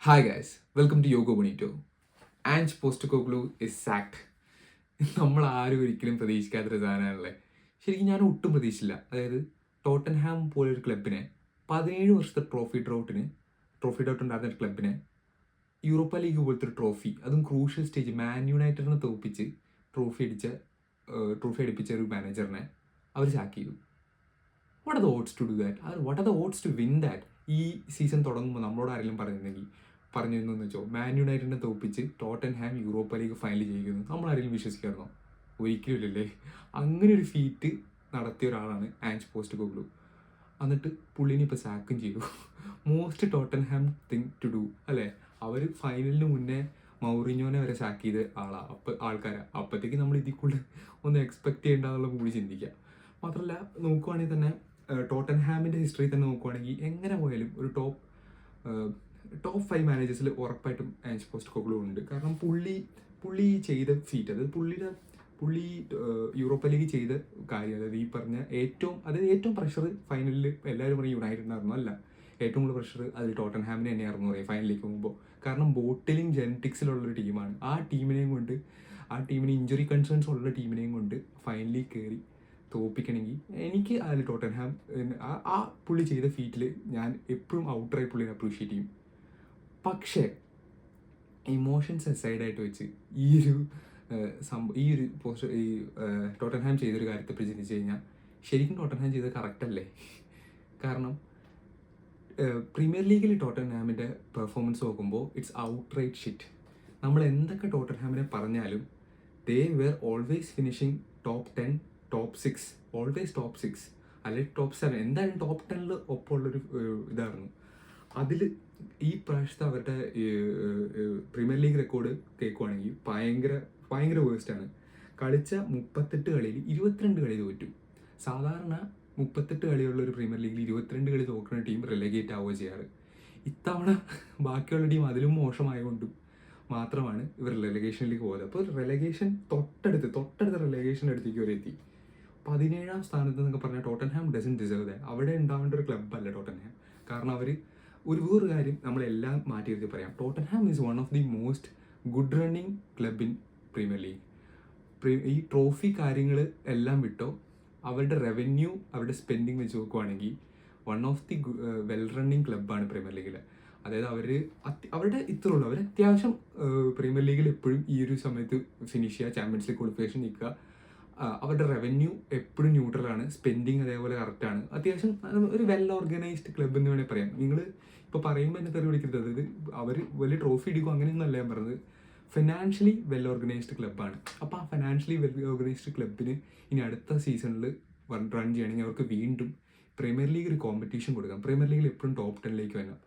Hi guys, welcome to Yogo Bonito. Ange Postecoglou is sacked. നമ്മൾ ആരും ഒരിക്കലും പ്രതീക്ഷിക്കാത്തൊരു സാധനമാണല്ലേ. ശരിക്കും ഞാൻ ഒട്ടും പ്രതീക്ഷിച്ചില്ല. അതായത് ടോട്ടൻഹാം പോലൊരു ക്ലബിനെ 17 വർഷത്തെ ട്രോഫി ഡ്രോട്ട് ഉണ്ടായിരുന്ന ഒരു ക്ലബിനെ യൂറോപ്പ ലീഗ് പോലത്തെ ഒരു ട്രോഫി, അതും ക്രൂഷ്യൽ സ്റ്റേജ് മാൻ യുണൈറ്റഡിനെ തോൽപ്പിച്ച് ട്രോഫി അടിപ്പിച്ച ഒരു മാനേജറിനെ അവർ സാക്ക് ചെയ്തു. What are the odds to do that? What are the odds to win that? ഈ സീസൺ തുടങ്ങുമ്പോൾ നമ്മളോട് ആരെങ്കിലും പറഞ്ഞിരുന്നു വെച്ചോ, മാൻ യുണൈറ്റഡിനെ തോൽപ്പിച്ച് ടോട്ടൻഹാം യൂറോപ്പ ലീഗ് ഫൈനൽ ചെയ്യുന്നു, നമ്മളാരെങ്കിലും വിശ്വസിക്കാറുണ്ടോ? ഒരിക്കലും ഇല്ലല്ലേ. അങ്ങനെ ഒരു ഫീറ്റ് നടത്തിയ ഒരാളാണ് ആൻജ് പോസ്റ്റെകോഗ്ലു. എന്നിട്ട് പുള്ളിനെ ഇപ്പോൾ സാക്കും ചെയ്തു. Most Tottenham thing to do അല്ലേ. അവർ ഫൈനലിന് മുന്നേ മൗറിഞ്ഞോനെ വരെ സാക്ക് ചെയ്ത ആൾക്കാരാണ്. അപ്പോഴത്തേക്ക് നമ്മൾ ഇതിൽ കൂടുതൽ ഒന്ന് എക്സ്പെക്ട് ചെയ്യേണ്ടതെന്നുള്ള കൂടി ചിന്തിക്കുക. മാത്രമല്ല നോക്കുവാണെങ്കിൽ തന്നെ ടോട്ടൻഹാമിൻ്റെ ഹിസ്റ്ററി തന്നെ നോക്കുവാണെങ്കിൽ എങ്ങനെ പോയാലും ഒരു ടോപ്പ് 5 മാനേജേഴ്സിൽ ഉറപ്പായിട്ടും ആൻജ് പോസ്റ്റെകോഗ്ലു ഉണ്ട്. കാരണം പുള്ളി ചെയ്ത ഫീറ്റ്, അതായത് പുള്ളി യൂറോപ്പ ലീഗ് ചെയ്ത കാര്യം, അതായത് ഈ പറഞ്ഞ ഏറ്റവും പ്രഷർ ഫൈനലിൽ എല്ലാവരും പറയും യുണൈറ്റഡിനായിരുന്നു. അല്ല, ഏറ്റവും കൂടുതൽ പ്രഷർ അതിൽ ടോട്ടൻഹാമിന് തന്നെയായിരുന്നു പറയും ഫൈനലിലേക്ക് പോകുമ്പോൾ. കാരണം ബോട്ടിലിംഗ് ജെനറ്റിക്സിലുള്ളൊരു ടീമാണ്. ആ ടീമിന് ഇഞ്ചുറി കൺസേൺസ് ഉള്ള ടീമിനെയും കൊണ്ട് ഫൈനലിൽ കയറി തോൽപ്പിക്കണമെങ്കിൽ എനിക്ക് അതിൽ ടോട്ടൻഹാം ആ പുള്ളി ചെയ്ത ഫീറ്റിൽ ഞാൻ എപ്പോഴും ഔട്ടറായി പുള്ളിനെ അപ്രീഷിയേറ്റ് ചെയ്യും. പക്ഷേ ഇമോഷൻസ് അസൈഡായിട്ട് വെച്ച് ഈ ടോട്ടൻഹാം ചെയ്തൊരു കാര്യത്തെപ്പറ്റി ചിന്തിച്ച് കഴിഞ്ഞാൽ ശരിക്കും ടോട്ടൻഹാം ചെയ്തത് കറക്റ്റല്ലേ? കാരണം പ്രീമിയർ ലീഗിൽ ടോട്ടൻഹാമിൻ്റെ പെർഫോമൻസ് നോക്കുമ്പോൾ ഇറ്റ്സ് ഔട്ട്റൈറ്റ് ഷിറ്റ്. നമ്മൾ എന്തൊക്കെ ടോട്ടൻഹാമിനെ പറഞ്ഞാലും they were always finishing top 10, top 6, always top 6 അല്ലെങ്കിൽ ടോപ്പ് 7, എന്തായാലും ടോപ്പ് 10 ഒപ്പമുള്ളൊരു ഇതായിരുന്നു. അതിൽ ഈ പ്രാവശ്യത്തെ അവരുടെ പ്രീമിയർ ലീഗ് റെക്കോർഡ് കേൾക്കുവാണെങ്കിൽ ഭയങ്കര വേസ്റ്റാണ്. കളിച്ച 38 കളിയിൽ 22 കളി തോറ്റു. സാധാരണ 38 കളിയുള്ള ഒരു പ്രീമിയർ ലീഗിൽ 22 കളി തോക്കുന്ന ടീം റിലെഗേറ്റ് ആവുക ചെയ്യാറ്. ഇത്തവണ ബാക്കിയുള്ള ടീം അതിലും മോശമായതുകൊണ്ടും മാത്രമാണ് ഇവർ റെലഗേഷനിലേക്ക് പോയത്. അപ്പോൾ റെലഗേഷൻ തൊട്ടടുത്ത റെലഗേഷൻ്റെ അടുത്തേക്ക് വരെ എത്തി. 17ാം സ്ഥാനത്ത് എന്നൊക്കെ പറഞ്ഞാൽ ടോട്ടൻഹാം ഡസൻ ഡിസേർവ് ദാറ്റ്. അവിടെ ഉണ്ടാവേണ്ട ഒരു ക്ലബ്ബല്ല ടോട്ടൻഹാം. കാരണം അവർ വേറൊരു കാര്യം നമ്മളെല്ലാം മാറ്റി നിർത്തി പറയാം, Tottenham is one of the most good running club in Premier League. ഈ ട്രോഫി കാര്യങ്ങൾ എല്ലാം വിട്ടോ അവരുടെ റവന്യൂ, അവരുടെ സ്പെൻഡിങ് വെച്ച് നോക്കുവാണെങ്കിൽ one of the well running ക്ലബ്ബാണ് പ്രീമിയർ ലീഗിൽ. അതായത് അവരുടെ ഇത്രയുള്ളൂ, അവർ അത്യാവശ്യം പ്രീമിയർ ലീഗിൽ എപ്പോഴും ഈ ഒരു സമയത്ത് ഫിനിഷ് ചെയ്യുക, ചാമ്പ്യൻസ് ലീഗ് ക്വാളിഫിക്കേഷൻ നിൽക്കുക. അവരുടെ റവന്യൂ എപ്പോഴും ന്യൂട്രലാണ്, സ്പെൻഡിങ് അതേപോലെ കറക്റ്റാണ്. അത്യാവശ്യം ഒരു വെൽ ഓർഗനൈസ്ഡ് ക്ലബ്ബ് എന്ന് വേണമെങ്കിൽ പറയാം. നിങ്ങൾ ഇപ്പോൾ പറയുമ്പോൾ എന്നെ തെറി പിടിക്കരുത്, അതായത് അവർ വലിയ ട്രോഫി അടിക്കും അങ്ങനെയൊന്നുമല്ല ഞാൻ പറഞ്ഞത്. ഫിനാൻഷ്യലി വെൽ ഓർഗനൈസ്ഡ് ക്ലബ്ബാണ്. അപ്പോൾ ആ ഫിനാൻഷ്യലി വെൽ ഓർഗനൈസ്ഡ് ക്ലബ്ബിന് ഇനി അടുത്ത സീസണിൽ റൺ ചെയ്യണമെങ്കിൽ അവർക്ക് വീണ്ടും പ്രീമിയർ ലീഗ് ഒരു കോമ്പറ്റീഷൻ കൊടുക്കാം. പ്രീമിയർ ലീഗിൽ എപ്പോഴും ടോപ്പ് 10ലേക്ക് വരണം.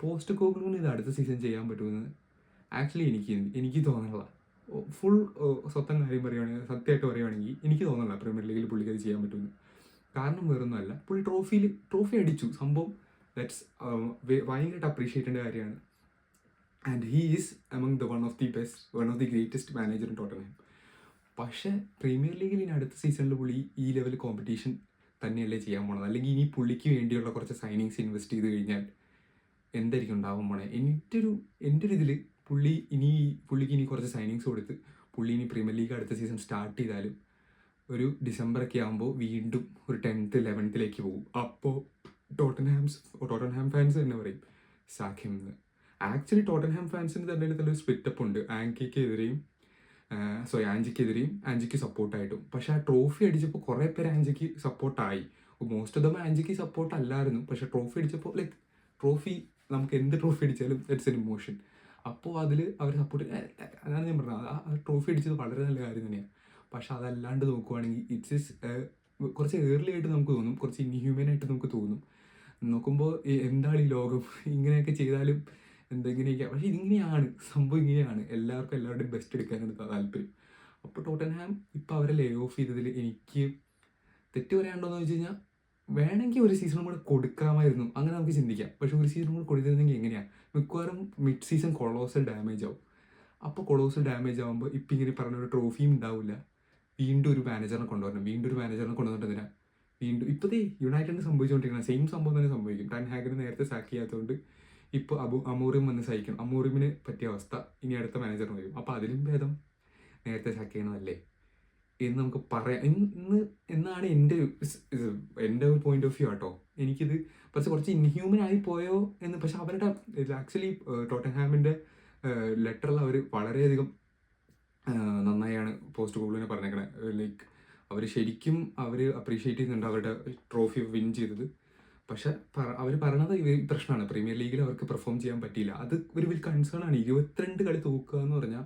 പോസ്റ്റെകോഗ്ലുവിന് ഇത് അടുത്ത സീസൺ ചെയ്യാൻ പറ്റുമെന്ന് ആക്ച്വലി എനിക്ക് തോന്നുന്നില്ല. ഫുൾ സ്വന്തം കാര്യം സത്യമായിട്ട് പറയുകയാണെങ്കിൽ എനിക്ക് തോന്നുന്നില്ല പ്രീമിയർ ലീഗിൽ പുള്ളിക്ക് അത് ചെയ്യാൻ പറ്റുമെന്ന്. കാരണം വേറൊന്നുമല്ല, പുള്ളി ട്രോഫി അടിച്ചു, സംഭവം ദാറ്റ്സ് ഭയങ്കരമായിട്ട് അപ്രീഷിയേറ്റ് ചെയ്യേണ്ട കാര്യമാണ്. And he is among one of the greatest manager in Tottenham. പക്ഷേ പ്രീമിയർ ലീഗിൽ ഇനി അടുത്ത സീസണിൽ പുള്ളി ഈ ലെവൽ കോമ്പറ്റീഷൻ തന്നെയല്ലേ ചെയ്യാൻ പോണത്? അല്ലെങ്കിൽ ഇനി പുള്ളിക്ക് വേണ്ടിയുള്ള കുറച്ച് സൈനിങ്സ് ഇൻവെസ്റ്റ് ചെയ്ത് കഴിഞ്ഞാൽ എന്തായിരിക്കും ഉണ്ടാവാൻ പോണേ? എൻ്റെ ഒരു ഇതിൽ പുള്ളിക്ക് ഇനി കുറച്ച് സൈനിങ്സ് കൊടുത്ത് പുള്ളി ഇനി പ്രീമിയർ ലീഗ് അടുത്ത സീസൺ സ്റ്റാർട്ട് ചെയ്താലും ഒരു ഡിസംബറൊക്കെ ആകുമ്പോൾ വീണ്ടും ഒരു 10th 11th പോകും. അപ്പോൾ ടോട്ടൻഹാം ഫാൻസ് തന്നെ പറയും സാഖ്യം എന്ന്. ആക്ച്വലി ടോട്ടൻഹാം ഫാൻസിന് തന്നെ ഒരു സ്പ്ലിറ്റപ്പ് ഉണ്ട്, ആഞ്ചിക്കെതിരെയും ആഞ്ചിക്ക് സപ്പോർട്ടായിട്ടും. പക്ഷെ ആ ട്രോഫി അടിച്ചപ്പോൾ കുറേ പേര് ആഞ്ചിക്ക് സപ്പോർട്ടായി. മോസ്റ്റ് ഓഫ് ദം ആഞ്ചിക്ക് സപ്പോർട്ട് അല്ലായിരുന്നു. പക്ഷെ ട്രോഫി അടിച്ചപ്പോൾ ട്രോഫി നമുക്ക് എന്ത് ട്രോഫി അടിച്ചാലും ദാറ്റ്സ് എൻ ഇമോഷൻ. അപ്പോൾ അതിൽ അവർ സപ്പോർട്ട്, അതാണ് ഞാൻ പറഞ്ഞത്, ആ ട്രോഫി അടിച്ചത് വളരെ നല്ല കാര്യം തന്നെയാണ്. പക്ഷെ അതല്ലാണ്ട് നോക്കുവാണെങ്കിൽ ഇറ്റ്സ് കുറച്ച് ഏർലി ആയിട്ട് നമുക്ക് തോന്നും, കുറച്ച് ഇൻഹ്യൂമനായിട്ട് നമുക്ക് തോന്നും. നോക്കുമ്പോൾ എന്താണ് ഈ ലോകം, ഇങ്ങനെയൊക്കെ ചെയ്താലും എന്തെങ്ങനെയൊക്കെ. പക്ഷേ ഇതിങ്ങനെയാണ് സംഭവം, ഇങ്ങനെയാണ് എല്ലാവരുടെയും ബെസ്റ്റ് എടുക്കാനാണ് താല്പര്യം. അപ്പോൾ ടോട്ടൻഹാം ഇപ്പോൾ അവരെ ലേ ഓഫ് ചെയ്തതിൽ എനിക്ക് തെറ്റ് പറയാനുണ്ടോയെന്ന് വെച്ച് കഴിഞ്ഞാൽ വേണമെങ്കിൽ ഒരു സീസണും കൂടെ കൊടുക്കാമായിരുന്നു, അങ്ങനെ നമുക്ക് ചിന്തിക്കാം. പക്ഷെ ഒരു സീസണും കൂടെ കൊടുത്തിരുന്നെങ്കിൽ എങ്ങനെയാണ്? മിക്കവാറും മിഡ് സീസൺ കൊളോസൽ ഡാമേജ് ആവും. അപ്പോൾ കൊളോസൽ ഡാമേജ് ആകുമ്പോൾ ഇപ്പം ഇങ്ങനെ പറഞ്ഞ ഒരു ട്രോഫിയും ഉണ്ടാവില്ല. വീണ്ടും ഒരു മാനേജറിനെ കൊണ്ടുവന്നിട്ട് വീണ്ടും ഇപ്പോഴത്തെ യുണൈറ്റഡിന് സംഭവിച്ചുകൊണ്ടിരിക്കുന്ന സെയിം സംഭവം തന്നെ സംഭവിക്കും. ടെൻ ഹാഗിന് നേരത്തെ സാക്ക് ചെയ്യാത്തതുകൊണ്ട് ഇപ്പോൾ അമൂറിം വന്ന് സഹിക്കണം. അമൂറിമിന് പറ്റിയ അവസ്ഥ ഇനി അടുത്ത മാനേജറിന് വരും. അപ്പോൾ അതിലും ഭേദം നേരത്തെ സാക്ക് ചെയ്യണമല്ലേ എന്ന് നമുക്ക് പറയാം. എന്നാണ് എൻ്റെ ഒരു പോയിന്റ് ഓഫ് വ്യൂ ആട്ടോ. എനിക്കിത് പക്ഷെ കുറച്ച് ഇൻഹ്യൂമൻ ആയി പോയോ എന്ന്. പക്ഷെ അവരുടെ ആക്ച്വലി ടോട്ടൻഹാമിൻ്റെ ലെറ്ററിൽ അവർ വളരെയധികം നന്നായാണ് പോസ്റ്റ് കോഗ്ലുവിനെ പറഞ്ഞേക്കണത്. ലൈക്ക് അവർ ശരിക്കും അവർ അപ്രീഷിയേറ്റ് ചെയ്യുന്നുണ്ട് അവരുടെ ട്രോഫി വിൻ ചെയ്തത്. പക്ഷെ അവർ പറയണത് ഈ പ്രശ്നമാണ്, പ്രീമിയർ ലീഗിൽ അവർക്ക് പെർഫോം ചെയ്യാൻ പറ്റിയില്ല. അത് ഒരു വലിയ കൺസേൺ ആണ്. 22 കളി തോക്കുക എന്ന് പറഞ്ഞാൽ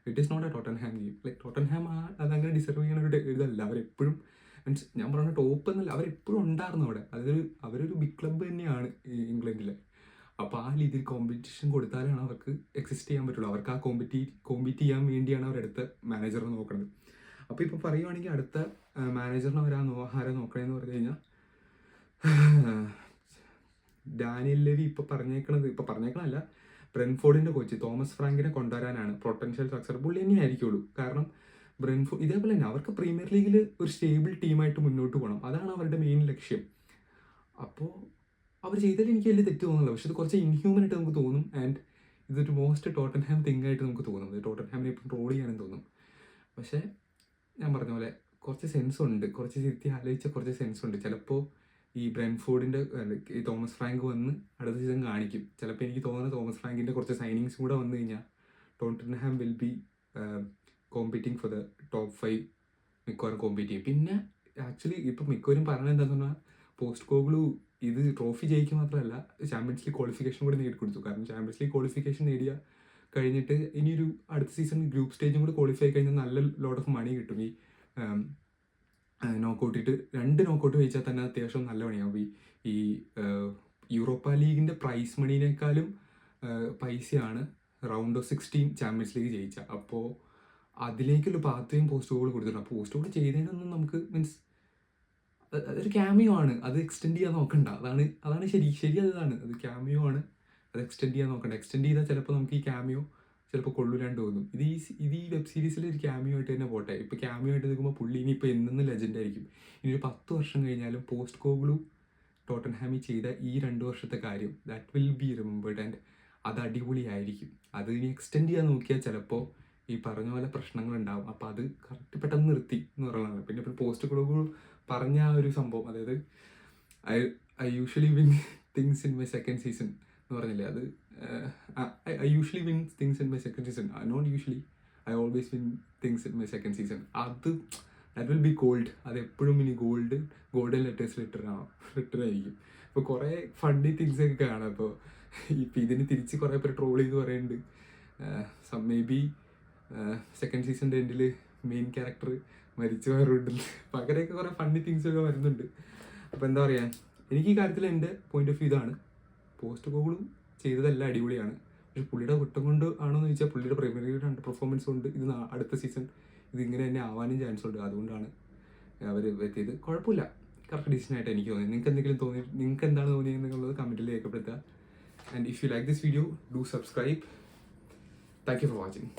it is not a Tottenham game. Like Tottenham അതങ്ങനെ ഡിസർവ് ചെയ്യുന്ന ഒരു ഇതല്ല. അവരെപ്പോഴും മീൻസ് ഞാൻ പറഞ്ഞ ടോപ്പ് എന്നല്ല, അവരെപ്പോഴും ഉണ്ടായിരുന്നു അവിടെ. അവരൊരു ബിഗ് ക്ലബ്ബ് തന്നെയാണ് ഈ ഇംഗ്ലണ്ടിൽ. അപ്പോൾ ആ രീതിയിൽ കോമ്പറ്റീഷൻ കൊടുത്താലാണ് അവർക്ക് എക്സിസ്റ്റ് ചെയ്യാൻ പറ്റുള്ളൂ. അവർക്ക് ആ കോമ്പീറ്റ് ചെയ്യാൻ വേണ്ടിയാണ് അവരടുത്ത മാനേജറിനെ നോക്കുന്നത്. അപ്പോൾ ഇപ്പോൾ പറയുവാണെങ്കിൽ അടുത്ത മാനേജറിനെ ആരെ നോക്കണമെന്ന് പറഞ്ഞു കഴിഞ്ഞാൽ ഡാനിയൽ ലെവി ഇപ്പോൾ പറഞ്ഞേക്കണല്ല, ബ്രെൻഫോർഡിൻ്റെ കോച്ച് തോമസ് ഫ്രാങ്കിനെ കൊണ്ടുവരാനാണ് പൊട്ടൻഷ്യൽ സക്സസ്. പുള്ളി തന്നെ ആയിരിക്കുള്ളൂ. കാരണം ബ്രെൻഫോർഡ് ഇതേപോലെ തന്നെ അവർക്ക് പ്രീമിയർ ലീഗിൽ ഒരു സ്റ്റേബിൾ ടീമായിട്ട് മുന്നോട്ട് പോകണം. അതാണ് അവരുടെ മെയിൻ ലക്ഷ്യം. അപ്പോൾ അവർ ചെയ്താൽ എനിക്ക് വലിയ തെറ്റ് തോന്നുന്നില്ല. പക്ഷെ ഇത് കുറച്ച് ഇൻഹ്യൂമൻ ആയിട്ട് നമുക്ക് തോന്നും. ആൻഡ് ഇതൊരു മോസ്റ്റ് ടോട്ടൻഹാം തിങ് ആയിട്ട് നമുക്ക് തോന്നും. ടോട്ടൻഹാമിനെ ഇപ്പം ട്രോൾ ചെയ്യാനും തോന്നും. പക്ഷേ ഞാൻ പറഞ്ഞ പോലെ കുറച്ച് സെൻസ് ഉണ്ട്, കുറച്ച് തിരുത്തി ആലോചിച്ച കുറച്ച് സെൻസ് ഉണ്ട്. ചിലപ്പോൾ ഈ ബ്രെൻഫോർഡിൻ്റെ ഈ തോമസ് ഫ്രാങ്ക് വന്ന് അടുത്ത സീസൺ കാണിക്കും. ചിലപ്പോൾ എനിക്ക് തോന്നുന്നത് തോമസ് ഫ്രാങ്കിൻ്റെ കുറച്ച് സൈനിങ്സും കൂടെ വന്നു കഴിഞ്ഞാൽ Tottenham will be competing for the top 5 മിക്കവാറും കോമ്പീറ്റ് ചെയ്യും. പിന്നെ ആക്ച്വലി ഇപ്പം മിക്കവാറും പറഞ്ഞത് എന്താണെന്ന് പറഞ്ഞാൽ പോസ്റ്റ് കോഗ്ലു ഇത് ട്രോഫി ജയിക്കുക മാത്രമല്ല ചാമ്പ്യൻസ് ലീഗ് ക്വാളിഫിക്കേഷൻ കൂടെ നേടിക്കൊടുത്തു. കാരണം ചാമ്പ്യൻസ് ലീഗ് ക്വാളിഫിക്കേഷൻ കഴിഞ്ഞിട്ട് ഇനിയൊരു അടുത്ത സീസൺ ഗ്രൂപ്പ് സ്റ്റേജും കൂടെ ക്വാളിഫൈ കഴിഞ്ഞാൽ നല്ല ലോട്ട് ഓഫ് മണി കിട്ടും. ഈ നോക്കൗട്ടിട്ട് 2 നോക്കൗട്ട് ജയിച്ചാൽ തന്നെ അത്യാവശ്യം നല്ല പണിയാവും. ഈ യൂറോപ്പ ലീഗിൻ്റെ പ്രൈസ് മണീനേക്കാളും പൈസയാണ് റൗണ്ട് ഓഫ് 16 ചാമ്പ്യൻസ് ലീഗ് ജയിച്ച. അപ്പോൾ അതിലേക്കുള്ള പാത്രയും പോസ്റ്റ് കോൾ കൊടുത്തിട്ടുണ്ട്. അപ്പോൾ പോസ്റ്റ് കോൾ ചെയ്തതിനൊന്നും നമുക്ക് മീൻസ് അതൊരു ക്യാമിയോ ആണ്, അത് എക്സ്റ്റെൻഡ് ചെയ്യാൻ നോക്കണ്ട. അതാണ് ശരി അതാണ്. അത് ക്യാമിയോ ആണ്, അത് എക്സ്റ്റെൻഡ് ചെയ്യാൻ നോക്കണ്ട. എക്സ്റ്റെൻഡ് ചെയ്താൽ ചിലപ്പോൾ നമുക്ക് ഈ ക്യാമിയോ ചിലപ്പോൾ കൊള്ളൂലാണ്ട് തോന്നും. ഇത് ഈ വെബ് സീരീസിൽ ഒരു ക്യാമിയോ ആയിട്ട് തന്നെ പോട്ടെ. ഇപ്പോൾ ക്യാമിയോ ആയിട്ട് നിൽക്കുമ്പോൾ പുള്ളി ഇനിയിപ്പോൾ എന്നും ലെജൻഡ് ആയിരിക്കും. ഇനി ഒരു 10 വർഷം കഴിഞ്ഞാലും പോസ്റ്റ് കോഗ്ലു ടോട്ടൻഹാമിൽ ചെയ്ത ഈ 2 വർഷത്തെ കാര്യം that will B remembered. And അത് അടിപൊളിയായിരിക്കും. അത് ഇനി എക്സ്റ്റെൻഡ് ചെയ്യാൻ നോക്കിയാൽ ചിലപ്പോൾ ഈ പറഞ്ഞ പോലെ പ്രശ്നങ്ങളുണ്ടാവും. അപ്പോൾ അത് കറക്റ്റ് പെട്ടെന്ന് നിർത്തി എന്ന് പറയുന്നത്. പിന്നെ ഇപ്പോൾ പോസ്റ്റ് കോഗ്ലു പറഞ്ഞ ആ ഒരു സംഭവം, അതായത് I usually win things in my second season എന്ന് പറഞ്ഞില്ലേ, അത് I usually win things in my second season, not usually, I always win things in my second season. That will be gold. അത് എപ്പോഴും ഇനി ഗോൾഡൻ ലെറ്റേഴ്സ് ലിറ്ററായിരിക്കും. ഇപ്പോൾ കുറേ ഫണ്ടി things ഒക്കെ കാണാം. ഇപ്പോൾ ഇതിന് തിരിച്ച് കുറേ പേര് ട്രോൾ ചെയ്ത് പറയുന്നുണ്ട്. മേ ബി സെക്കൻഡ് സീസണിൻ്റെ എൻഡിൽ മെയിൻ ക്യാരക്ടർ മരിച്ചു പോകാറുണ്ട്. അപ്പം അങ്ങനെയൊക്കെ കുറേ ഫണ്ണി തിങ്സൊക്കെ വരുന്നുണ്ട്. അപ്പോൾ എന്താ പറയുക, എനിക്ക് ഈ കാര്യത്തിൽ എൻ്റെ പോയിന്റ് ഓഫ് വ്യൂ ഇതാണ്. പോസ്റ്റ് കോഗ്ലു ചെയ്തതെല്ലാം അടിപൊളിയാണ്. പക്ഷെ പുള്ളിയുടെ കുറ്റം കൊണ്ട് ആണോ എന്ന് ചോദിച്ചാൽ പുള്ളിയുടെ പ്രീമിയർ ലീഗിൽ അണ്ടർ പെർഫോമൻസ് കൊണ്ട് അടുത്ത സീസൺ ഇതിങ്ങനെ തന്നെ ആവാനും ചാൻസ് ഉണ്ട്. അതുകൊണ്ടാണ് അവർ എത്തിയത്. കുഴപ്പമില്ല, കറക്റ്റ് ഡിസിഷൻ ആയിട്ട് എനിക്ക് തോന്നി. നിങ്ങൾക്ക് എന്താണ് തോന്നിയത് എന്നുള്ളത് കമൻറ്റിൽ രേഖപ്പെടുത്തുക. And if you like this video, do subscribe. Thank you for watching.